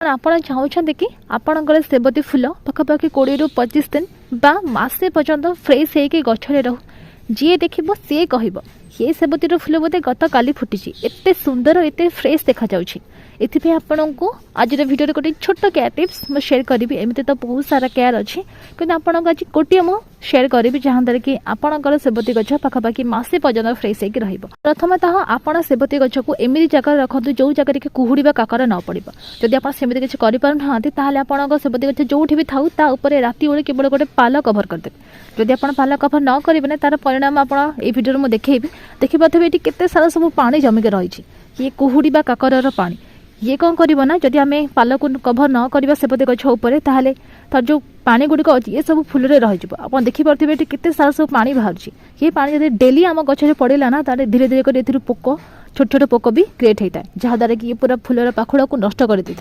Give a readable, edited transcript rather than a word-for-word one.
ଆପଣ ଚାହୁଁଛନ୍ତି କି ଆପଣଙ୍କର ସେବତୀ ଫୁଲ ପାଖାପାଖି 20 ରୁ 25 ଦିନ ବା ମାସେ ପର୍ଯ୍ୟନ୍ତ ଫ୍ରେଶ୍ ହେଇକି ଗଛରେ ରହୁ। ଯିଏ ଦେଖିବ ସିଏ କହିବ ଏ ସେବତୀର ଫୁଲ ବୋଧେ ଗତକାଲି ଫୁଟିଛି, ଏତେ ସୁନ୍ଦର ଏତେ ଫ୍ରେଶ୍ ଦେଖାଯାଉଛି। ଏଥିପାଇଁ ଆପଣଙ୍କୁ ଆଜିର ଭିଡ଼ିଓରେ ଗୋଟେ ଛୋଟ କେୟାର ଟିପ୍ସ ମୁଁ ସେୟାର କରିବି। ଏମିତି ତ ବହୁତ ସାରା କେୟାର ଅଛି, କିନ୍ତୁ ଆପଣଙ୍କୁ ଆଜି ଗୋଟିଏ ମୁଁ ସେୟାର କରିବି ଯାହାଦ୍ୱାରା କି ଆପଣଙ୍କର ସେବତୀ ଗଛ ପାଖାପାଖି ମାସେ ପର୍ଯ୍ୟନ୍ତ ଫ୍ରେଶ୍ ହେଇକି ରହିବ। ପ୍ରଥମତଃ ଆପଣ ସେବତୀ ଗଛକୁ ଏମିତି ଜାଗାରେ ରଖନ୍ତୁ ଯେଉଁ ଜାଗାରେ କି କୁହୁଡ଼ି ବା କାକର ନ ପଡ଼ିବ। ଯଦି ଆପଣ ସେମିତି କିଛି କରିପାରୁନାହାନ୍ତି ତାହେଲେ ଆପଣଙ୍କ ସେବତୀ ଗଛ ଯେଉଁଠି ବି ଥାଉ ତା ଉପରେ ରାତି ଓଳି କେବଳ ଗୋଟେ ପାଲ କଭର କରିଦେବେ। ଯଦି ଆପଣ ପାଲ କଭର ନ କରିବେ ନା ତାର ପରିଣାମ ଆପଣ ଏଇ ଭିଡ଼ିଓରେ ମୁଁ ଦେଖେଇବି। ଦେଖିପାରୁଥିବେ ଏଠି କେତେ ସାରା ସବୁ ପାଣି ଜମିକି ରହିଛି, ଇଏ କୁହୁଡ଼ି ବା କାକରର ପାଣି। ଇଏ କ'ଣ କରିବ ନା ଯଦି ଆମେ ପାଲକୁ କଭର ନ କରିବା ସେବତୀ ଗଛ ଉପରେ ତାହେଲେ ତାର ଯେଉଁ ପାଣି ଗୁଡ଼ିକ ଅଛି ଏ ସବୁ ଫୁଲରେ ରହିଯିବ। ଆପଣ ଦେଖିପାରୁଥିବେ ଏଠି କେତେ ସାରା ସବୁ ପାଣି ବାହାରୁଛି। ଏ ପାଣି ଯଦି ଡେଲି ଆମ ଗଛରେ ପଡ଼ିଲା ନା ତାହେଲେ ଧୀରେ ଧୀରେ କରି ଏଥିରୁ ପୋକ ଛୋଟ ଛୋଟ ପୋକ ବି କ୍ରିଏଟ୍ ହେଇଥାଏ, ଯାହାଦ୍ୱାରା କି ଇଏ ପୁରା ଫୁଲର ପାଖୁଡ଼ାକୁ ନଷ୍ଟ କରିଦେଇଥାଏ।